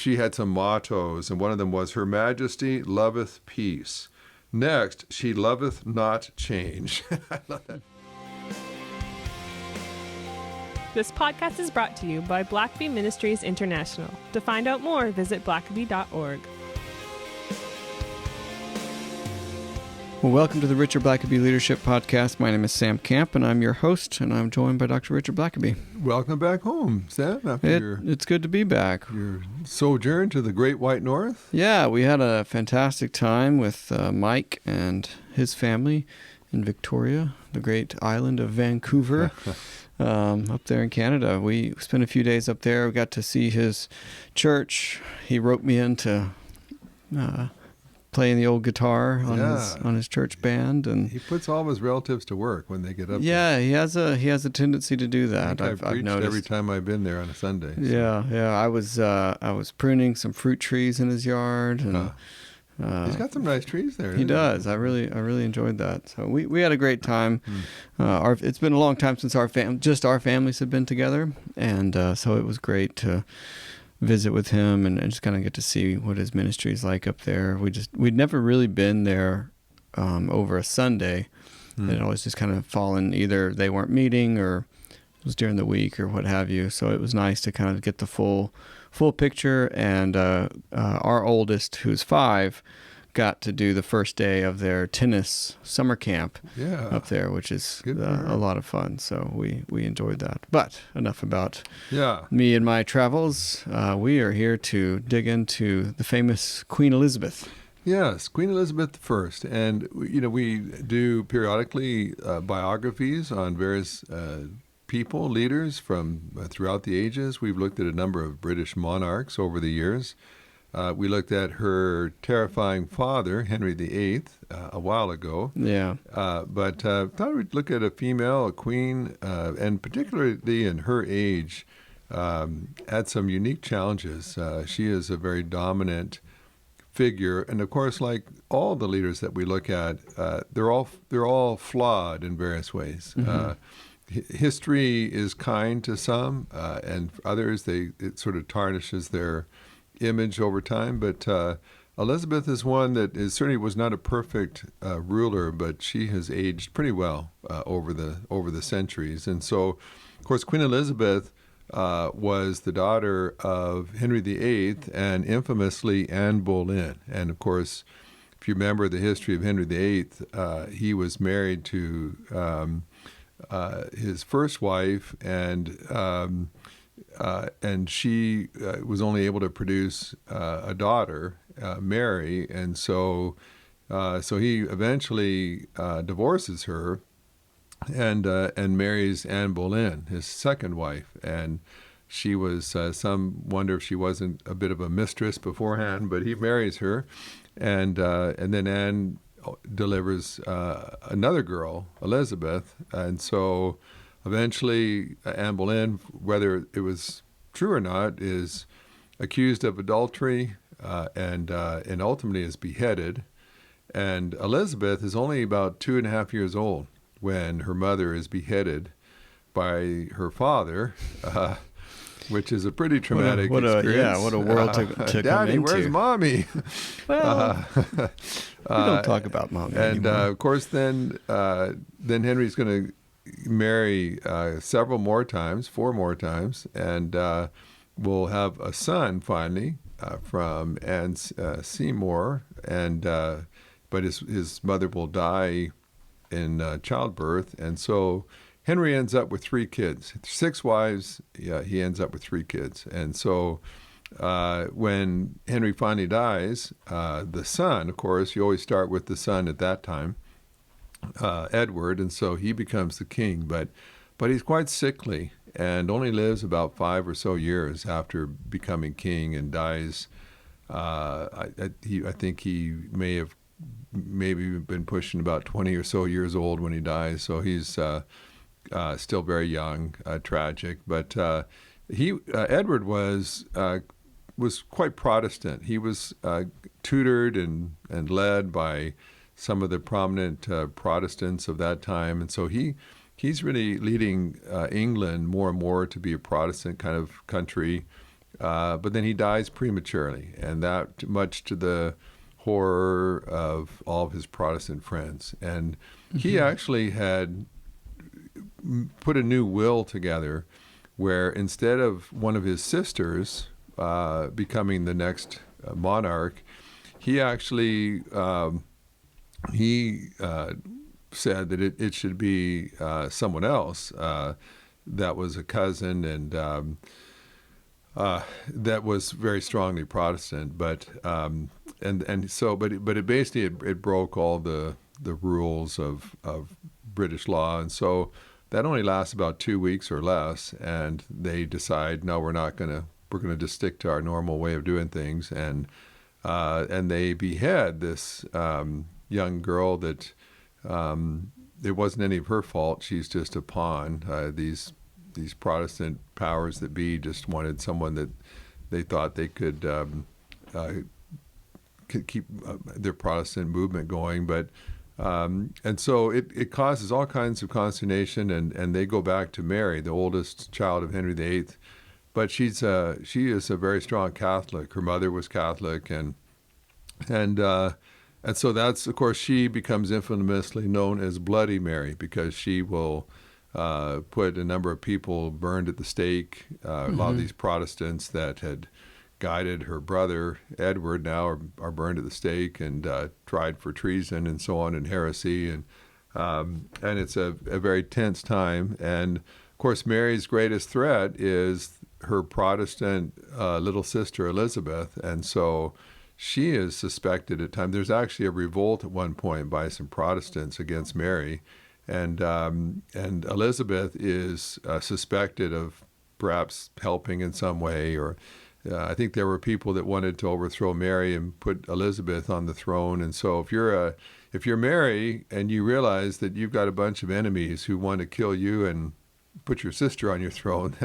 She had some mottos, and one of them was, "Her Majesty loveth peace. Next, she loveth not change." I love that. This podcast is brought to you by Blackaby Ministries International. To find out more, visit blackaby.org. Well, welcome to the Richard Blackaby Leadership Podcast. My name is Sam Camp, and I'm your host, and I'm joined by Dr. Richard Blackaby. Welcome back home, Sam. It's good to be back. Your sojourn to the Great White North. Yeah, we had a fantastic time with Mike and his family in Victoria, the great island of Vancouver, up there in Canada. We spent a few days up there. We got to see his church. He roped me into playing the old guitar on his church band, and he puts all of his relatives to work when they get up there. Yeah, he has a tendency to do that. I've noticed every time I've been there on a Sunday. So. Yeah. I was pruning some fruit trees in his yard, and he's got some nice trees there. He does. I really enjoyed that. So we had a great time. It's been a long time since our families have been together, and so it was great to visit with him and just kind of get to see what his ministry is like up there. We'd never really been there over a Sunday. It always just kind of fallen, either they weren't meeting or it was during the week or what have you. So it was nice to kind of get the full picture. And our oldest, who's 5, got to do the first day of their tennis summer camp up there, which is a lot of fun. So we enjoyed that. But enough about me and my travels. We are here to dig into the famous Queen Elizabeth. Yes, Queen Elizabeth I. And, we do periodically biographies on various people, leaders from throughout the ages. We've looked at a number of British monarchs over the years. We looked at her terrifying father, Henry VIII, a while ago. Yeah. But thought we'd look at a queen, and particularly in her age, had some unique challenges. She is a very dominant figure, and of course, like all the leaders that we look at, they're all flawed in various ways. Mm-hmm. History is kind to some, and for others, it sort of tarnishes their image over time, but Elizabeth is one that certainly was not a perfect ruler, but she has aged pretty well over the centuries. And so, of course, Queen Elizabeth was the daughter of Henry VIII and infamously Anne Boleyn. And of course, if you remember the history of Henry VIII, he was married to his first wife, and she was only able to produce a daughter, Mary, and so he eventually divorces her and marries Anne Boleyn, his second wife. And she was, some wonder if she wasn't a bit of a mistress beforehand, but he marries her, and then Anne delivers another girl, Elizabeth, and so eventually, Anne Boleyn, whether it was true or not, is accused of adultery and ultimately is beheaded. And Elizabeth is only about 2.5 years old when her mother is beheaded by her father, which is a pretty traumatic experience. Yeah, what a world to come into. Daddy, where's Mommy? Well, we don't talk about Mommy and anymore. Of course, then Henry's going to marry 4 more times, and will have a son finally from Anne Seymour, but his mother will die in childbirth, and so Henry ends up with 3 kids, 6 wives. Yeah, he ends up with 3 kids, and so when Henry finally dies, the son, of course, you always start with the son at that time. Edward, and so he becomes the king, but he's quite sickly and only lives about 5 or so years after becoming king, and dies. I think he may have maybe been pushing about 20 or so years old when he dies, so he's still very young, tragic. But Edward was quite Protestant. He was tutored and led by some of the prominent Protestants of that time. And so he's really leading England more and more to be a Protestant kind of country. but then he dies prematurely, and that much to the horror of all of his Protestant friends. And he actually had put a new will together where instead of one of his sisters becoming the next monarch, he actually said that it should be someone else that was a cousin and that was very strongly Protestant, but it basically it broke all the rules of British law, and so that only lasts about 2 weeks or less, and they decide, no, we're gonna just stick to our normal way of doing things, and they behead this young girl that it wasn't any of her fault. She's just a pawn. These Protestant powers that be just wanted someone that they thought they could keep their Protestant movement going, but and so it causes all kinds of consternation, and they go back to Mary, the oldest child of Henry VIII, but she is a very strong Catholic. Her mother was Catholic, and so that's, of course, she becomes infamously known as Bloody Mary because she will put a number of people burned at the stake. A lot of these Protestants that had guided her brother Edward now are burned at the stake and tried for treason and so on, and heresy, and it's a very tense time. And of course, Mary's greatest threat is her Protestant little sister Elizabeth, and so she is suspected at times. There's actually a revolt at one point by some Protestants against Mary, and Elizabeth is suspected of perhaps helping in some way, or I think there were people that wanted to overthrow Mary and put Elizabeth on the throne. And so if you're Mary and you realize that you've got a bunch of enemies who want to kill you and put your sister on your throne,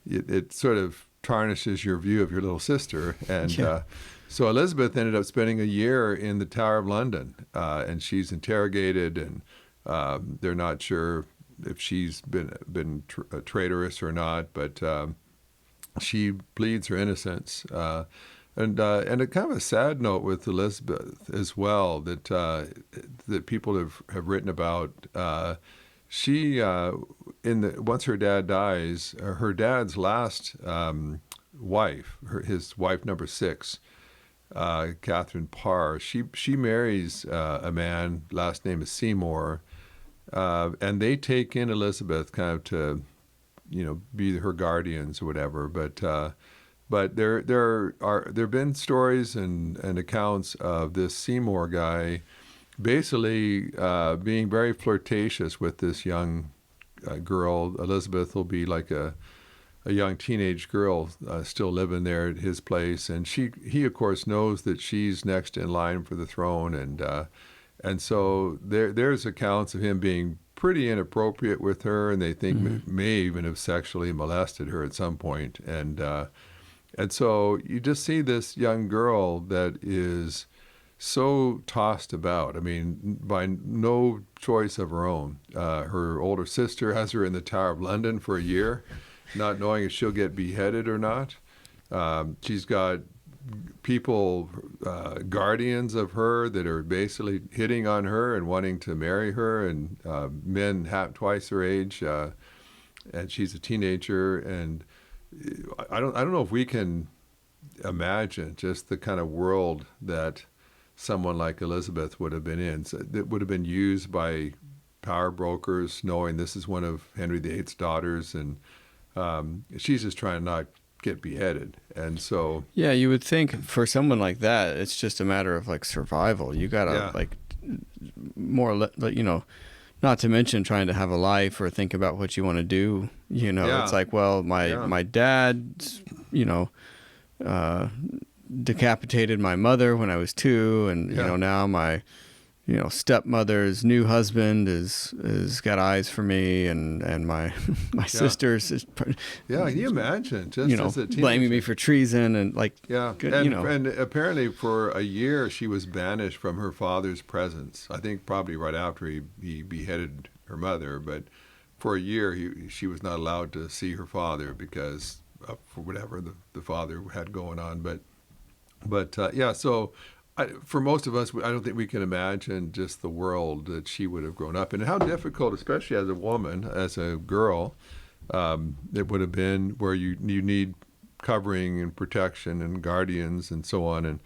it sort of tarnishes your view of your little sister. And so Elizabeth ended up spending a year in the Tower of London, and she's interrogated, and they're not sure if she's been traitorous or not, but she pleads her innocence. And a kind of a sad note with Elizabeth as well that people have written about. She once her dad dies, her dad's last wife, his wife number 6, Catherine Parr, she marries a man, last name is Seymour, and they take in Elizabeth kind of to, be her guardians or whatever. But there have been stories and accounts of this Seymour guy basically being very flirtatious with this young girl. Elizabeth will be like a young teenage girl still living there at his place, and he of course knows that she's next in line for the throne, and so there's accounts of him being pretty inappropriate with her, and they think may even have sexually molested her at some point, and so you just see this young girl that is so tossed about. I mean, by no choice of her own. Her older sister has her in the Tower of London for a year, not knowing if she'll get beheaded or not. She's got people, guardians of her, that are basically hitting on her and wanting to marry her, and men twice her age, and she's a teenager. And I don't know if we can imagine just the kind of world that someone like Elizabeth would have been in. So it would have been used by power brokers, knowing this is one of Henry VIII's daughters, and she's just trying to not get beheaded. And so you would think for someone like that, it's just a matter of like survival. You gotta like more or less, not to mention trying to have a life or think about what you want to do. It's like, well, my dad, decapitated my mother when I was 2, and now my stepmother's new husband is got eyes for me, and my sister's is can you imagine just as a teenager, blaming me for treason, and and apparently for a year she was banished from her father's presence. I think probably right after he beheaded her mother, but for a year she was not allowed to see her father because for whatever the father had going on. But yeah, so for most of us, I don't think we can imagine just the world that she would have grown up in, and how difficult, especially as a woman, as a girl, it would have been, where you need covering and protection and guardians and so on.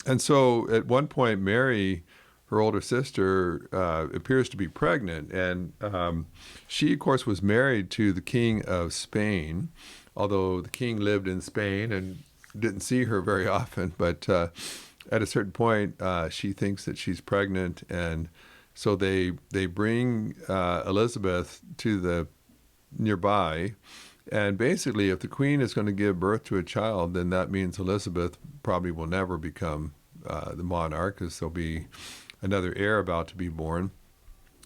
And so at one point, Mary, her older sister, appears to be pregnant, and she, of course, was married to the King of Spain, although the king lived in Spain and didn't see her very often. But at a certain point, she thinks that she's pregnant, and so they bring Elizabeth to the nearby. And basically, if the queen is going to give birth to a child, then that means Elizabeth probably will never become the monarch, because there'll be another heir about to be born.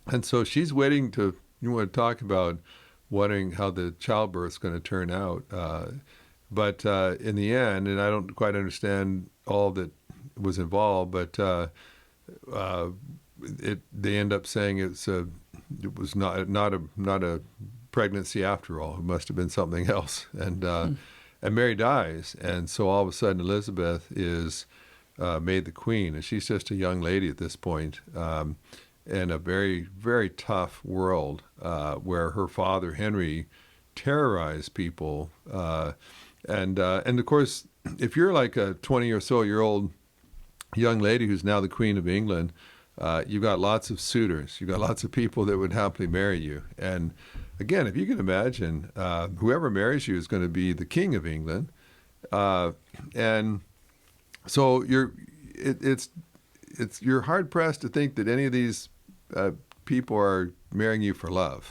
And so she's waiting to, you want to talk about wondering how the childbirth's going to turn out. But in the end, and I don't quite understand all that was involved, but they end up saying it was not a pregnancy after all. It must have been something else. And Mary dies, and so all of a sudden Elizabeth is made the queen, and she's just a young lady at this point, in a very, very tough world, where her father Henry terrorized people, and of course, if you're like a 20 or so year old young lady who's now the Queen of England, you've got lots of suitors, you've got lots of people that would happily marry you. And again, if you can imagine, whoever marries you is going to be the King of England, and so you're hard pressed to think that any of these people are marrying you for love.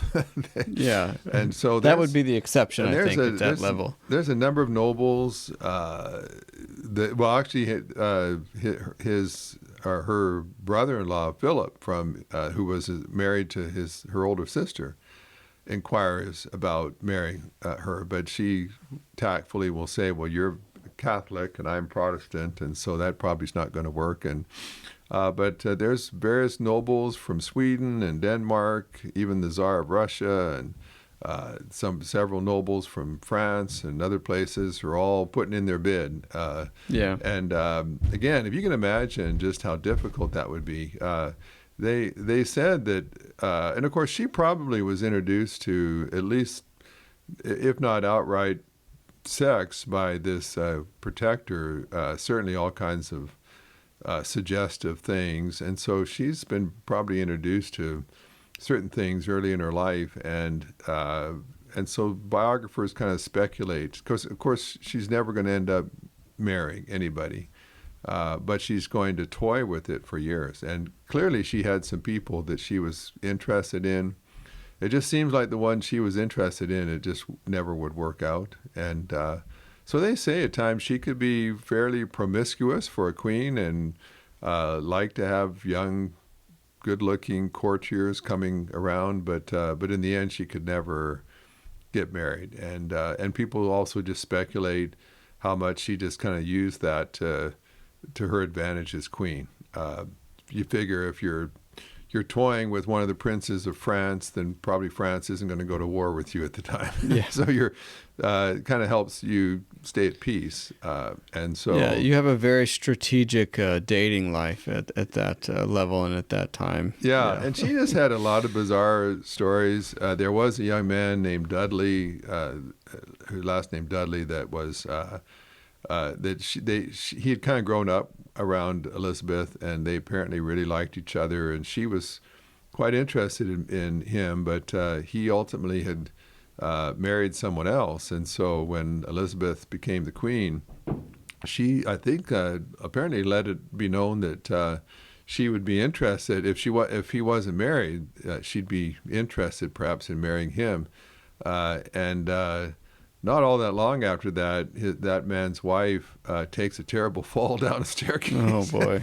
Yeah, and so that would be the exception, I think, at that level. There's a number of nobles. Her brother-in-law Philip, who was married to her older sister, inquires about marrying her, but she tactfully will say, "Well, you're Catholic and I'm Protestant, and so that probably is not going to work." And but there's various nobles from Sweden and Denmark, even the Tsar of Russia, and several nobles from France and other places are all putting in their bid. And again, if you can imagine just how difficult that would be, they said that, and of course she probably was introduced to, at least, if not outright sex, by this protector, certainly all kinds of suggestive things, and so she's been probably introduced to certain things early in her life, and so biographers kind of speculate, because of course she's never going to end up marrying anybody, but she's going to toy with it for years, and clearly she had some people that she was interested in. It just seems like the one she was interested in, it just never would work out. And so they say at times she could be fairly promiscuous for a queen, and like to have young, good-looking courtiers coming around, but in the end she could never get married. And people also just speculate how much she just kind of used that to her advantage as queen. You figure if you're toying with one of the princes of France, then probably France isn't going to go to war with you at the time. Yeah. So you're kind of helps you stay at peace. And so you have a very strategic dating life at that level and at that time. Yeah, and she just had a lot of bizarre stories. There was a young man named Dudley, whose last name Dudley, that was he had kind of grown up around Elizabeth, and they apparently really liked each other, and she was quite interested in him, but he ultimately had married someone else. And so when Elizabeth became the queen, she, I think, apparently let it be known that she would be interested, if he wasn't married, she'd be interested perhaps in marrying him. Not all that long after that, that man's wife takes a terrible fall down a staircase. Oh, boy.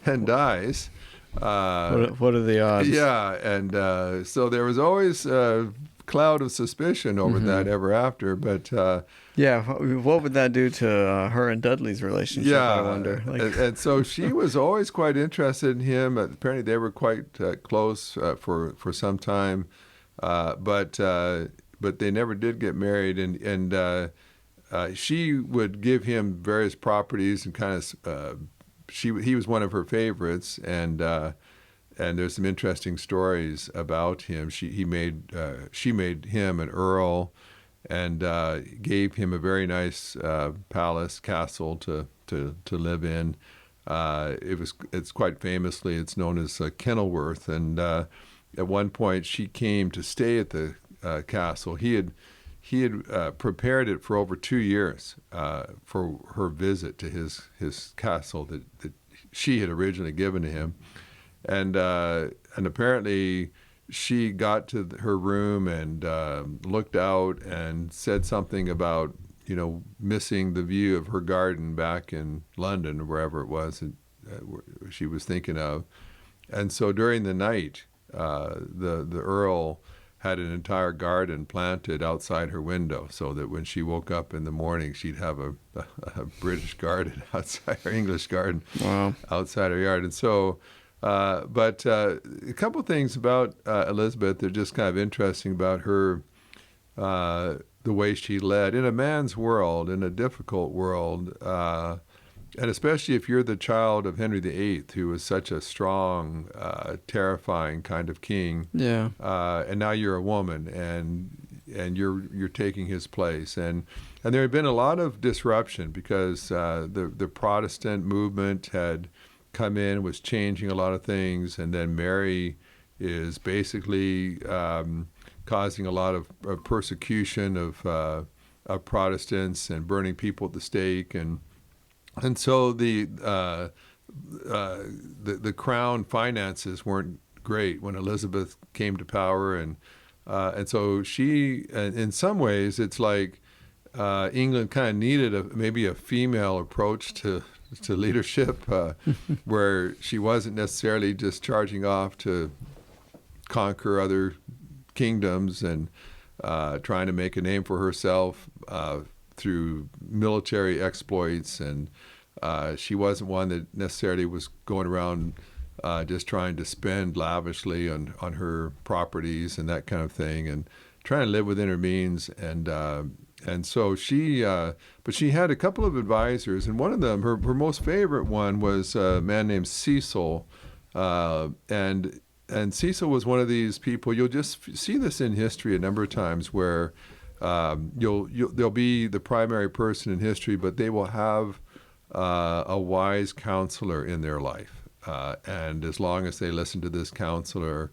and dies. What are the odds? Yeah, and so there was always a cloud of suspicion over that ever after. But what would that do to her and Dudley's relationship, I wonder? And so she was always quite interested in him. Apparently they were quite close for some time. But but they never did get married. And she would give him various properties and kind of he was one of her favorites, and there's some interesting stories about him. She made him an earl, and gave him a very nice castle to live in. It's quite famously, it's known as Kenilworth, and at one point she came to stay at the castle. He had prepared it for over 2 years for her visit to his castle that she had originally given to him, and apparently she got to her room and looked out and said something about missing the view of her garden back in London or wherever it was she was thinking of, and so during the night the Earl had an entire garden planted outside her window, so that when she woke up in the morning, she'd have a British garden outside her English garden. Wow. Outside her yard. And so, but a couple things about Elizabeth that are just kind of interesting about her, the way she led in a man's world, in a difficult world, and especially if you're the child of Henry VIII, who was such a strong, terrifying kind of king. Yeah. And now you're a woman, and you're taking his place. And there had been a lot of disruption because the Protestant movement had come in, was changing a lot of things, and then Mary is basically causing a lot of persecution of Protestants and burning people at the stake, and so the crown finances weren't great when Elizabeth came to power, and so she, in some ways, it's like England kind of needed maybe a female approach to leadership, where she wasn't necessarily just charging off to conquer other kingdoms and trying to make a name for herself through military exploits, and she wasn't one that necessarily was going around just trying to spend lavishly on her properties and that kind of thing, and trying to live within her means. And so she, but she had a couple of advisors, and one of them, her most favorite one, was a man named Cecil, and Cecil was one of these people. You'll just see this in history a number of times where they'll be the primary person in history, but they will have a wise counselor in their life, and as long as they listen to this counselor,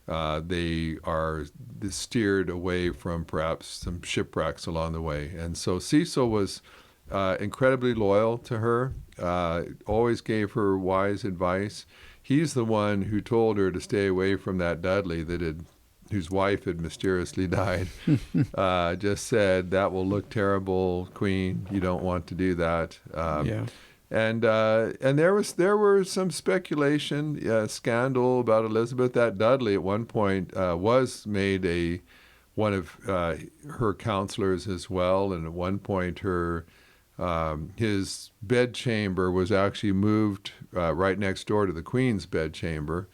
they are steered away from perhaps some shipwrecks along the way. And so Cecil was incredibly loyal to her, always gave her wise advice. He's the one who told her to stay away from that Dudley whose wife had mysteriously died. Just said, that will look terrible, Queen. You don't want to do that. Yeah. And there were some speculation, scandal about Elizabeth. That Dudley at one point was made one of her counselors as well, and at one point his bedchamber was actually moved right next door to the Queen's bedchamber,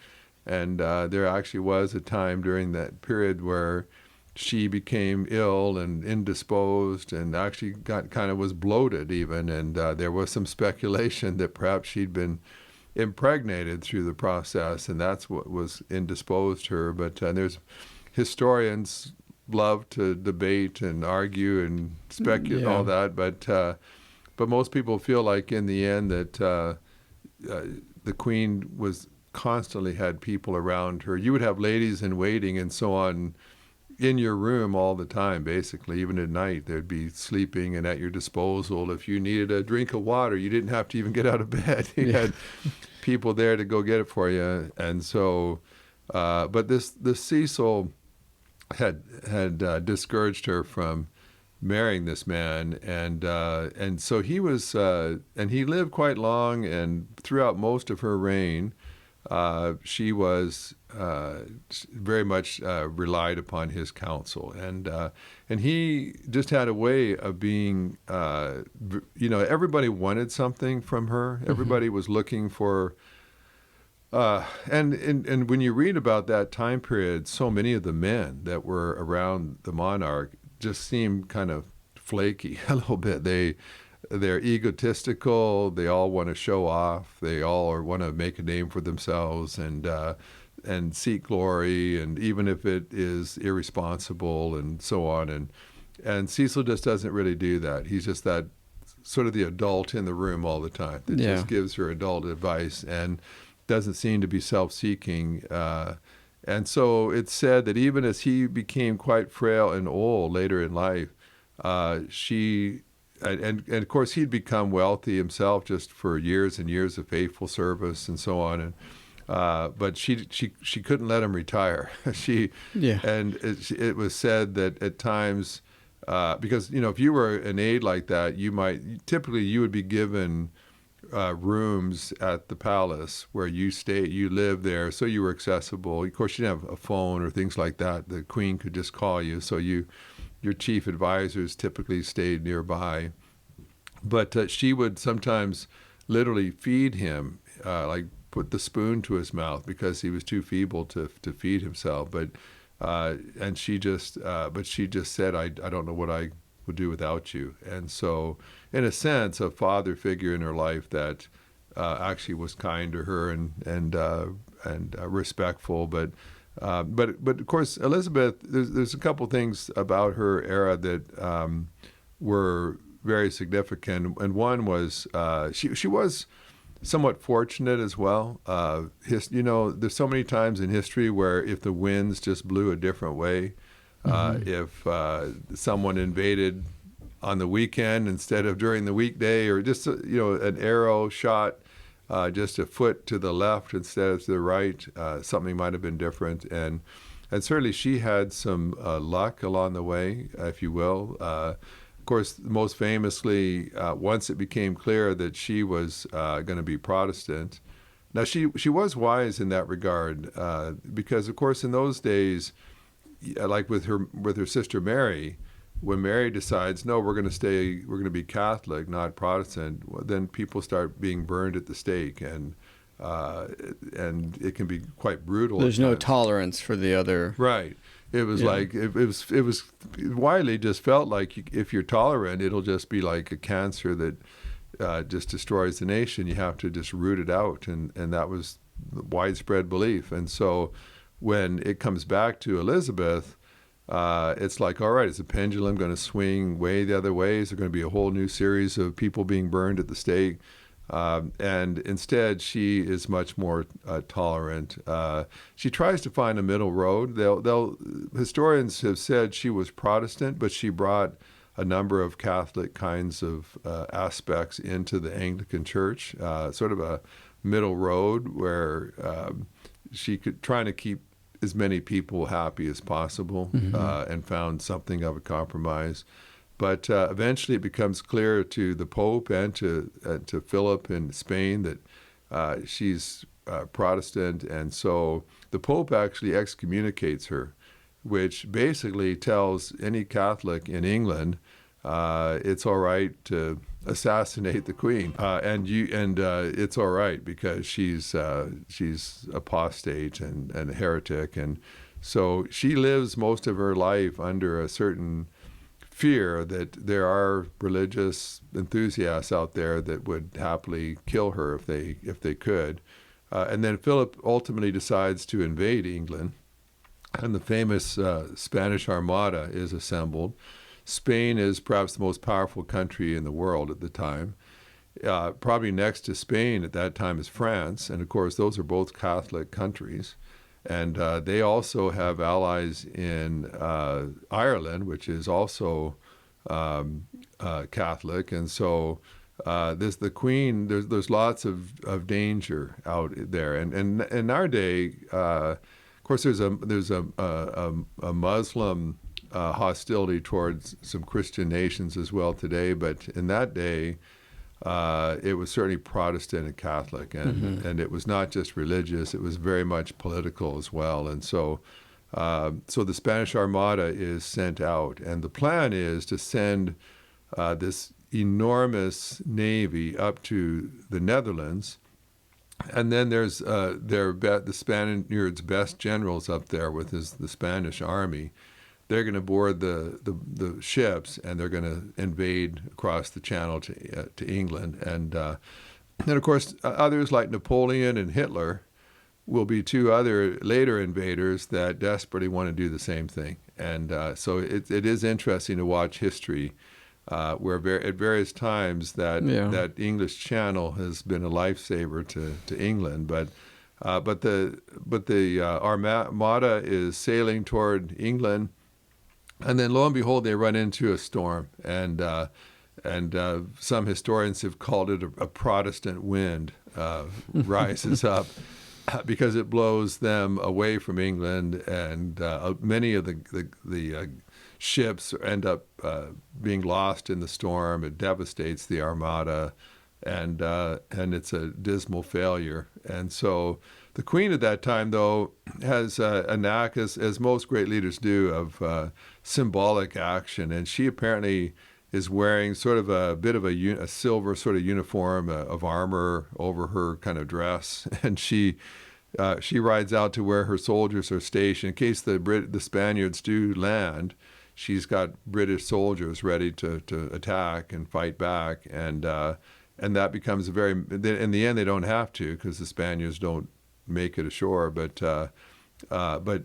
and there actually was a time during that period where she became ill and indisposed, and actually was bloated even, and there was some speculation that perhaps she'd been impregnated through the process, and that's what was indisposed her. But there's historians love to debate and argue and speculate all that, but most people feel like in the end that the Queen constantly had people around her. You would have ladies in waiting and so on in your room all the time, basically. Even at night, they'd be sleeping and at your disposal. If you needed a drink of water, you didn't have to even get out of bed. You had people there to go get it for you. And so, but this Cecil had discouraged her from marrying this man, and so he was, and he lived quite long, and throughout most of her reign, she was very much relied upon his counsel, and he just had a way of being, everybody wanted something from her. Everybody was looking for And when you read about that time period, so many of the men that were around the monarch just seem kind of flaky a little bit. They're egotistical. They all want to show off. They all want to make a name for themselves and seek glory, and even if it is irresponsible and so on. And Cecil just doesn't really do that. He's just that sort of the adult in the room all the time that just gives her adult advice and doesn't seem to be self-seeking. And so it's said that even as he became quite frail and old later in life, and of course he'd become wealthy himself just for years and years of faithful service and so on. And but she couldn't let him retire. And it was said that at times, because if you were an aide like that, you would be given rooms at the palace where you lived there, so you were accessible. Of course, you didn't have a phone or things like that. The Queen could just call you, so your chief advisors typically stayed nearby. But she would sometimes literally feed him, like put the spoon to his mouth because he was too feeble to feed himself. But she just said, I don't know what I would do without you. And so, in a sense, a father figure in her life that actually was kind to her and respectful. But of course, Elizabeth, there's a couple things about her era that were very significant. And one was she was somewhat fortunate as well. There's so many times in history where if the winds just blew a different way, if someone invaded on the weekend instead of during the weekday, or just an arrow shot just a foot to the left instead of to the right, something might have been different. And certainly she had some luck along the way, if you will. Of course, most famously, once it became clear that she was going to be Protestant. Now, she was wise in that regard, because, of course, in those days, like with her sister Mary, when Mary decides, no, we're going to be Catholic, not Protestant, well, then people start being burned at the stake, and it can be quite brutal. There's no tolerance for the other. Right. It was like it was widely just felt like if you're tolerant, it'll just be like a cancer that just destroys the nation. You have to just root it out, and that was the widespread belief. And so when it comes back to Elizabeth, it's like, all right, is the pendulum going to swing way the other way? Is there going to be a whole new series of people being burned at the stake? And instead, she is much more tolerant. She tries to find a middle road. Historians have said she was Protestant, but she brought a number of Catholic kinds of aspects into the Anglican Church, sort of a middle road where she could try to keep as many people happy as possible, and found something of a compromise. But eventually it becomes clear to the Pope and to Philip in Spain that she's Protestant. And so the Pope actually excommunicates her, which basically tells any Catholic in England it's all right to assassinate the Queen, and it's all right because she's apostate and a heretic. And so she lives most of her life under a certain fear that there are religious enthusiasts out there that would happily kill her if they could. And then Philip ultimately decides to invade England, and the famous Spanish Armada is assembled. Spain is perhaps the most powerful country in the world at the time. Probably next to Spain at that time is France, and of course those are both Catholic countries. And they also have allies in Ireland, which is also Catholic. And so the Queen, there's lots of danger out there. And in our day, of course, there's a Muslim hostility towards some Christian nations as well today. But in that day, it was certainly Protestant and Catholic, and it was not just religious; it was very much political as well. And so the Spanish Armada is sent out, and the plan is to send this enormous navy up to the Netherlands And then there's the Spaniards' best generals up there with the Spanish army. They're going to board the ships, and they're going to invade across the Channel to England. And then, of course, others like Napoleon and Hitler will be two other later invaders that desperately want to do the same thing. And so it is interesting to watch history, where at various times that English Channel has been a lifesaver to England, but the Armada is sailing toward England, and then lo and behold, they run into a storm, and some historians have called it a Protestant wind rises up. Because it blows them away from England, and many of the ships end up being lost in the storm. It devastates the Armada, and it's a dismal failure. And so the Queen at that time, though, has a knack, as most great leaders do, of symbolic action, and she apparently is wearing sort of a bit of a silver sort of uniform of armor over her kind of dress, and she rides out to where her soldiers are stationed in case the Spaniards do land. She's got British soldiers ready to attack and fight back, and that becomes in the end they don't have to, because the Spaniards don't make it ashore, but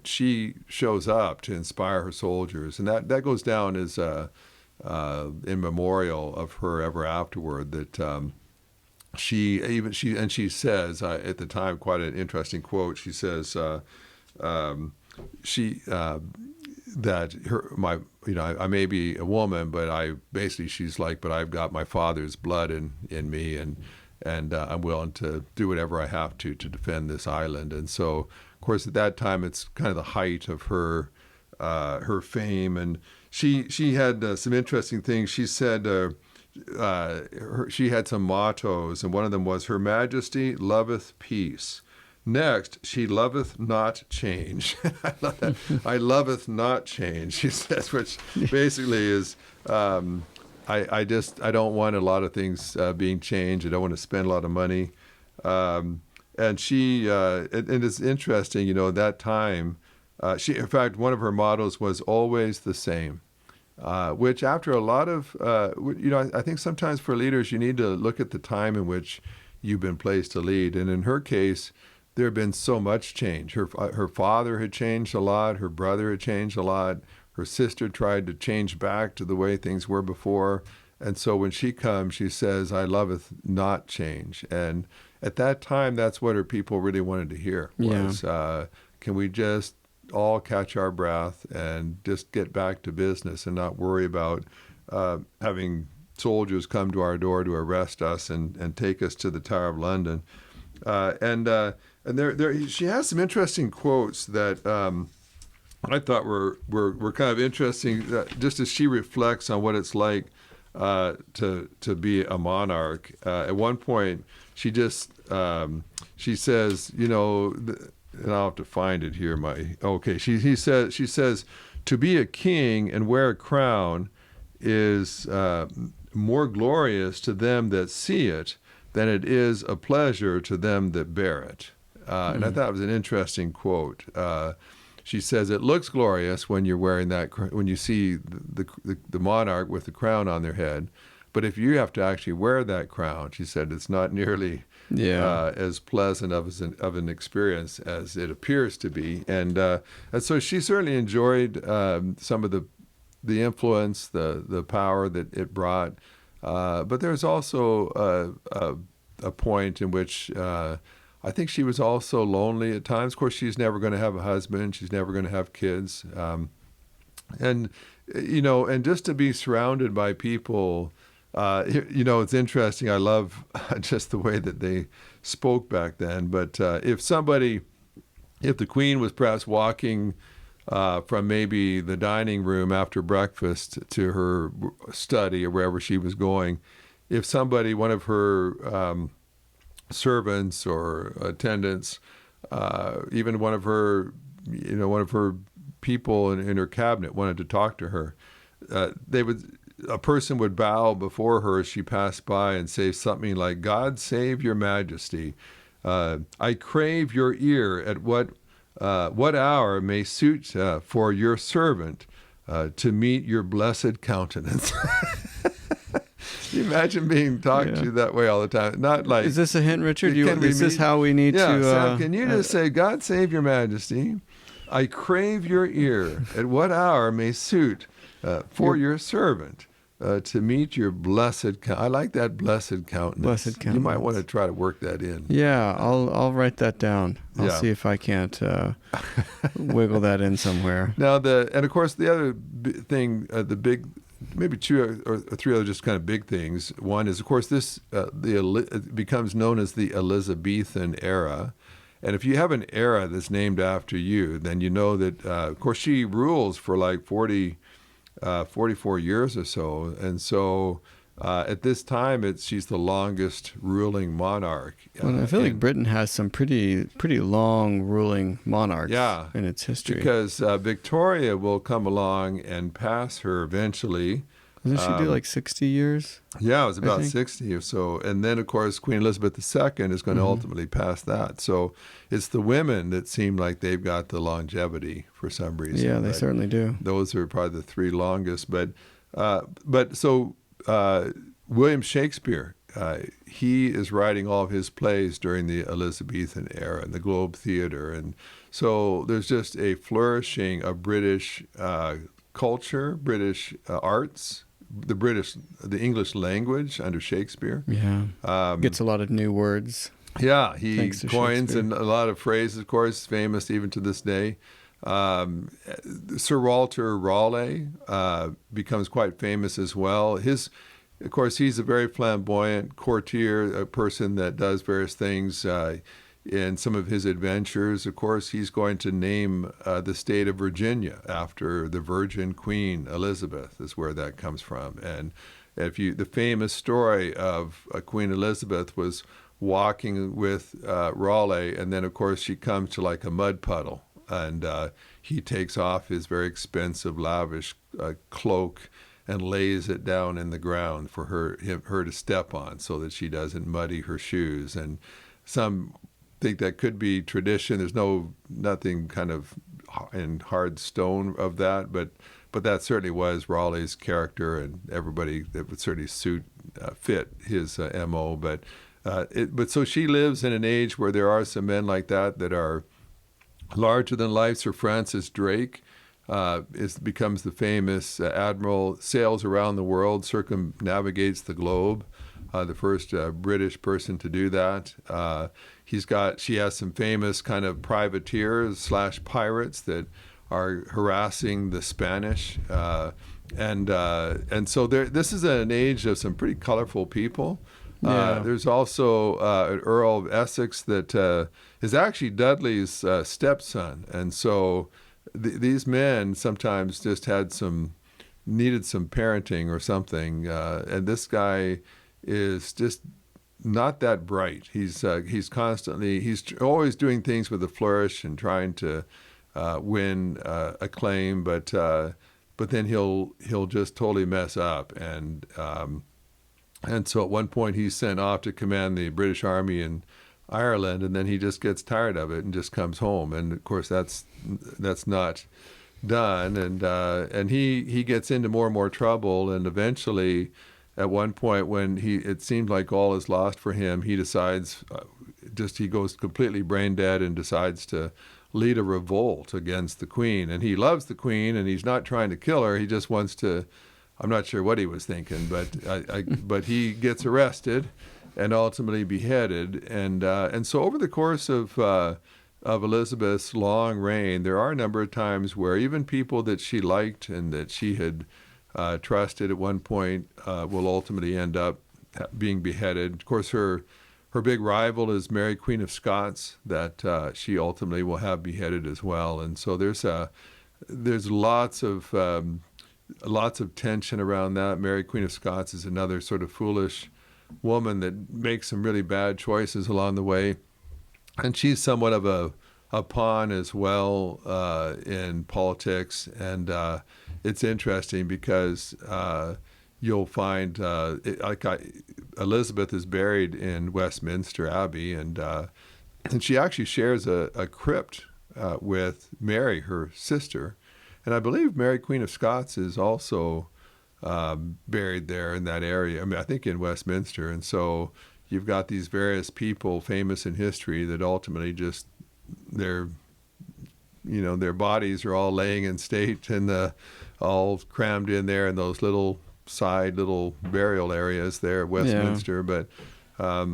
she shows up to inspire her soldiers, and that goes down as in memorial of her ever afterward, that she says at the time, quite an interesting quote. She says that I may be a woman, but she's like, but I've got my father's blood in me, and I'm willing to do whatever I have to defend this island. And so, of course, at that time, it's kind of the height of her fame, and she had some interesting things. She said she had some mottos, and one of them was, "Her Majesty loveth peace. Next, she loveth not change." I love that. "I loveth not change," she says, which basically is, I don't want a lot of things being changed. I don't want to spend a lot of money. And she, and it's interesting, that time, in fact, one of her mottos was always the same. Which after a lot of, I think sometimes for leaders, you need to look at the time in which you've been placed to lead. And in her case, there had been so much change. Her father had changed a lot. Her brother had changed a lot. Her sister tried to change back to the way things were before. And so when she comes, she says, "I loveth not change." And at that time, that's what her people really wanted to hear was, can we just all catch our breath and just get back to business and not worry about having soldiers come to our door to arrest us and take us to the Tower of London. And she has some interesting quotes that I thought were kind of interesting, just as she reflects on what it's like to be a monarch. At one point, she says, and I'll have to find it here. She says, "To be a king and wear a crown is more glorious to them that see it than it is a pleasure to them that bear it." And I thought it was an interesting quote. She says, "It looks glorious when you're wearing that, when you see the monarch with the crown on their head. But if you have to actually wear that crown," she said, "it's not nearly as pleasant of an experience as it appears to be." And so she certainly enjoyed some of the influence, the power that it brought. But there's also a point in which I think she was also lonely at times. Of course, she's never going to have a husband. She's never going to have kids. And just to be surrounded by people. It's interesting. I love just the way that they spoke back then. But if the Queen was perhaps walking from maybe the dining room after breakfast to her study or wherever she was going, if one of her servants or attendants, even one of her people in her cabinet wanted to talk to her, a person would bow before her as she passed by and say something like, "God save your Majesty." I crave your ear at what hour may suit for your servant to meet your blessed countenance. Can you imagine being talked to that way all the time? Not like, is this a hint, Richard? Is this meet? how we need to? Sam, can you just say, God save your majesty, I crave your ear at what hour may suit for your servant to meet your blessed I like that blessed countenance. Blessed You might countenance. want to try to work that in. Yeah, I'll write that down. I'll see if I can't wiggle that in somewhere. Now and of course the other thing, the big, maybe two or three other just kind of big things. One is, of course, this it becomes known as the Elizabethan era. And if you have an era that's named after you, then you know that, of course, she rules for like 44 years or so. And so at this time, she's the longest ruling monarch. Well, I feel like Britain has some pretty long ruling monarchs in its history. Because Victoria will come along and pass her eventually. Doesn't she do like 60 years? Yeah, it was about 60 or so. And then, of course, Queen Elizabeth II is going to ultimately pass that. So it's the women that seem like they've got the longevity for some reason. Yeah, they certainly do. Those are probably the three longest. But William Shakespeare, he is writing all of his plays during the Elizabethan era in the Globe Theatre. And so there's just a flourishing of British culture, British arts, the English language under Shakespeare. Yeah, gets a lot of new words. Yeah, he coins Shakespeare. and a lot of phrases, of course, famous even to this day. Sir Walter Raleigh becomes quite famous as well. Of course, he's a very flamboyant courtier, a person that does various things. In some of his adventures, of course, he's going to name the state of Virginia after the Virgin Queen Elizabeth, is where that comes from. And the famous story of Queen Elizabeth was walking with Raleigh, and then, of course, she comes to like a mud puddle, and he takes off his very expensive, lavish cloak and lays it down in the ground for her to step on so that she doesn't muddy her shoes. And some think that could be tradition. There's nothing kind of in hard stone of that, but that certainly was Raleigh's character, and everybody that would certainly fit his MO. But so she lives in an age where there are some men like that are larger than life. Sir Francis Drake becomes the famous admiral, sails around the world, circumnavigates the globe. The first British person to do that. She has some famous kind of privateers / pirates that are harassing the Spanish, and so this is an age of some pretty colorful people. There's also an Earl of Essex that is actually Dudley's stepson, and so these men sometimes just needed some parenting or something, and this guy is just not that bright. He's always doing things with a flourish and trying to win acclaim, but then he'll just totally mess up, and so at one point he's sent off to command the British Army in Ireland, and then he just gets tired of it and just comes home, and of course that's not done, and he gets into more and more trouble, and eventually, at one point when it seemed like all is lost for him, he decides, he goes completely brain dead and decides to lead a revolt against the Queen. And he loves the Queen, and he's not trying to kill her. He just wants to, I'm not sure what he was thinking, but he gets arrested and ultimately beheaded. And so over the course of Elizabeth's long reign, there are a number of times where even people that she liked and that she had trusted at one point will ultimately end up being beheaded. Of course, her big rival is Mary, Queen of Scots, that she ultimately will have beheaded as well. And so there's lots of tension around that. Mary, Queen of Scots is another sort of foolish woman that makes some really bad choices along the way, and she's somewhat of a pawn as well in politics. And it's interesting because you'll find Elizabeth is buried in Westminster Abbey, and she actually shares a crypt with Mary, her sister, and I believe Mary Queen of Scots is also buried there in that area. I mean, I think in Westminster, and so you've got these various people famous in history that ultimately just their bodies are all laying in state and all crammed in there in those little burial areas there at Westminster. Yeah.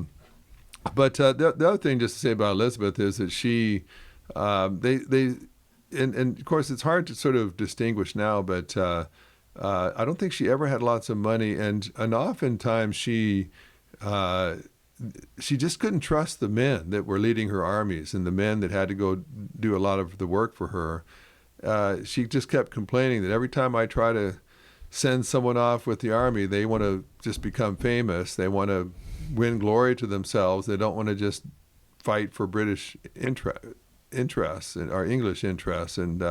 But the other thing just to say about Elizabeth is that she and of course it's hard to sort of distinguish now, but I don't think she ever had lots of money, and oftentimes she just couldn't trust the men that were leading her armies and the men that had to go do a lot of the work for her. She just kept complaining that every time I try to send someone off with the army, they want to just become famous. They want to win glory to themselves. They don't want to just fight for British interests or English interests. And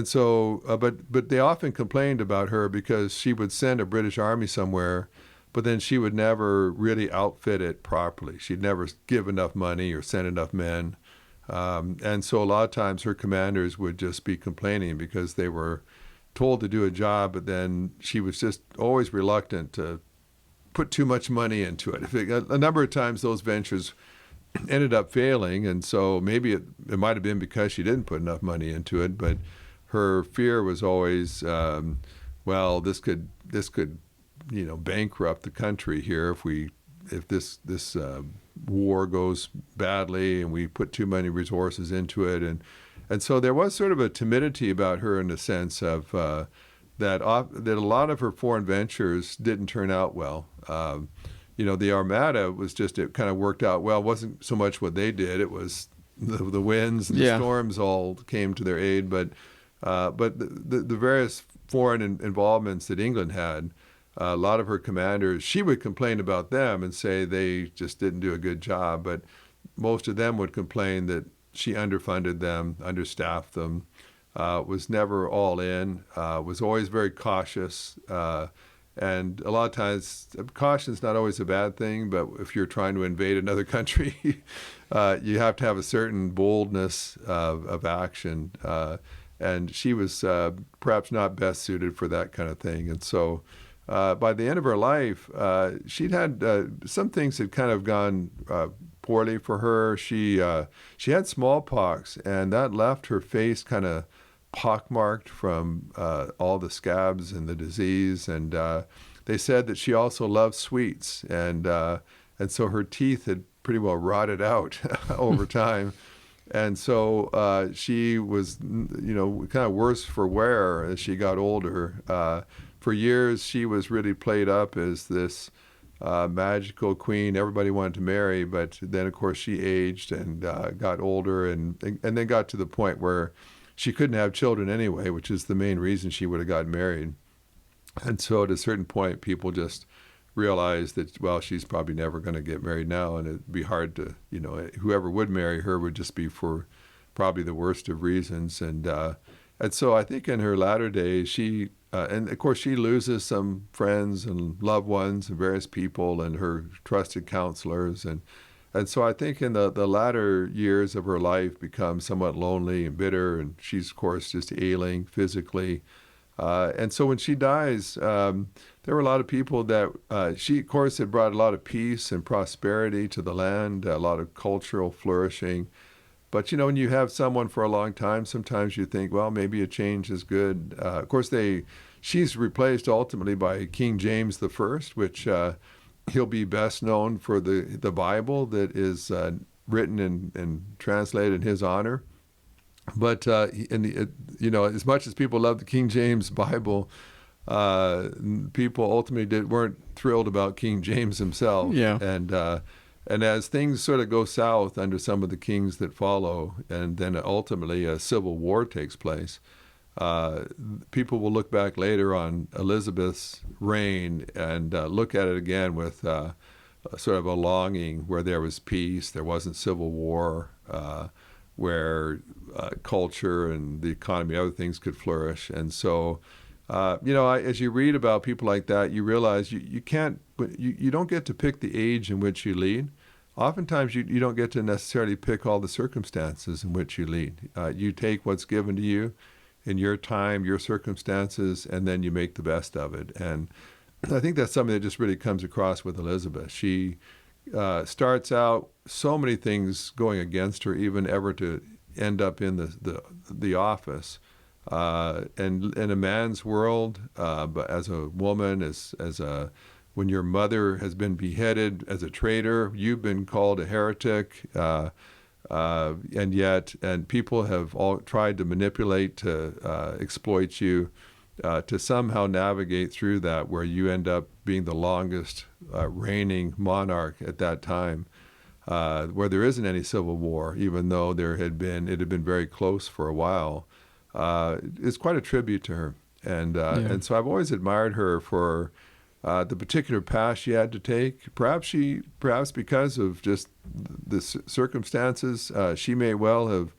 so, but they often complained about her because she would send a British army somewhere, but then she would never really outfit it properly. She'd never give enough money or send enough men. And so a lot of times her commanders would just be complaining because they were told to do a job, but then she was just always reluctant to put too much money into it. A number of times those ventures ended up failing, and so maybe it might have been because she didn't put enough money into it, but her fear was always, well, this could bankrupt the country here if this war goes badly and we put too many resources into it, and so there was sort of a timidity about her in the sense of that a lot of her foreign ventures didn't turn out well. The Armada was just, it kind of worked out well. It wasn't so much what they did; it was the winds and the storms all came to their aid. But the various foreign involvements that England had, a lot of her commanders, she would complain about them and say they just didn't do a good job. But most of them would complain that she underfunded them, understaffed them, was never all in, was always very cautious. And a lot of times, caution is not always a bad thing, but if you're trying to invade another country, you have to have a certain boldness of action. And she was perhaps not best suited for that kind of thing. And so by the end of her life, she'd had some things had kind of gone poorly for her. She had smallpox, and that left her face kind of pockmarked from all the scabs and the disease. And they said that she also loved sweets, and so her teeth had pretty well rotted out over time. And so she was, kind of worse for wear as she got older. For years, she was really played up as this magical queen everybody wanted to marry, but then, of course, she aged and got older and then got to the point where she couldn't have children anyway, which is the main reason she would have gotten married. And so at a certain point, people just realized that, well, she's probably never going to get married now, and it'd be hard to, whoever would marry her would just be for probably the worst of reasons. And so I think in her latter days, she, and of course she loses some friends and loved ones and various people and her trusted counselors. And so I think in the latter years of her life become somewhat lonely and bitter, and she's, of course, just ailing physically. And so when she dies, there were a lot of people that she, of course, had brought a lot of peace and prosperity to the land, a lot of cultural flourishing. But, when you have someone for a long time, sometimes you think, well, maybe a change is good. Of course, she's replaced ultimately by King James I, which he'll be best known for the Bible that is written and translated in his honor. But as much as people love the King James Bible, people ultimately weren't thrilled about King James himself. Yeah. And as things sort of go south under some of the kings that follow, and then ultimately a civil war takes place, people will look back later on Elizabeth's reign and look at it again with sort of a longing where there was peace, there wasn't civil war, where culture and the economy, other things could flourish. And so As you read about people like that, you realize you can't, you don't get to pick the age in which you lead. Oftentimes, you don't get to necessarily pick all the circumstances in which you lead. You take what's given to you in your time, your circumstances, and then you make the best of it. And I think that's something that just really comes across with Elizabeth. She starts out so many things going against her, even ever to end up in the office. And in a man's world, but as a woman, when your mother has been beheaded as a traitor, you've been called a heretic, and people have all tried to manipulate, to exploit you, to somehow navigate through that, where you end up being the longest reigning monarch at that time, where there isn't any civil war, even though it had been very close for a while. It's quite a tribute to her, and so I've always admired her for the particular path she had to take. Perhaps because of just the circumstances, she may well have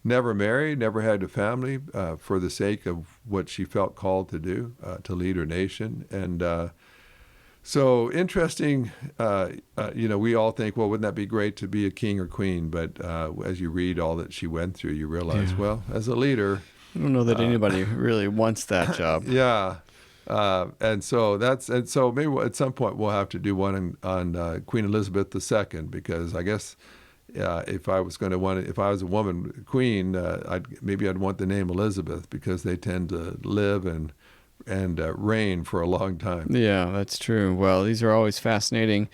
never married, never had a family, for the sake of what she felt called to do, to lead her nation. And so interesting. We all think, well, wouldn't that be great to be a king or queen? But as you read all that she went through, you realize, well, as a leader, I don't know that anybody really wants that job. Yeah. And so maybe at some point we'll have to do one on Queen Elizabeth II, because I guess if I was a woman queen, I'd want the name Elizabeth, because they tend to live and reign for a long time. Yeah, that's true. Well, these are always fascinating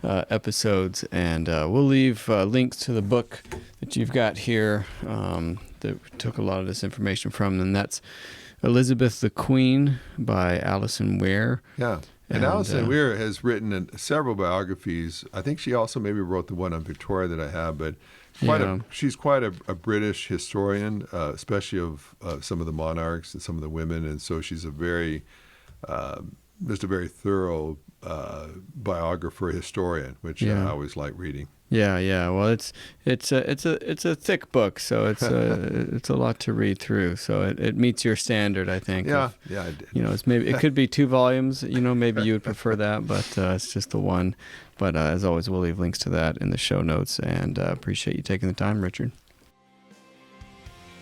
episodes, and we'll leave links to the book that you've got here that we took a lot of this information from, and that's Elizabeth the Queen by Alison Weir. Yeah. And Alison Weir has written several biographies. I think she also maybe wrote the one on Victoria that I have, but she's quite a British historian, especially of some of the monarchs and some of the women. And so she's a very thorough biographer, historian, which I always like reading. Yeah. Well, it's a thick book, so it's a lot to read through. So it meets your standard, I think. Yeah, I did. It could be 2 volumes. Maybe you would prefer that, but it's just the one. But as always, we'll leave links to that in the show notes, and appreciate you taking the time, Richard.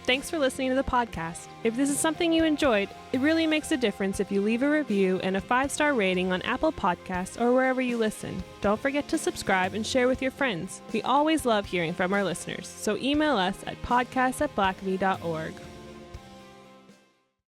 Thanks for listening to the podcast. If this is something you enjoyed, it really makes a difference if you leave a review and a 5-star rating on Apple Podcasts or wherever you listen. Don't forget to subscribe and share with your friends. We always love hearing from our listeners, so email us at podcast@blackaby.org.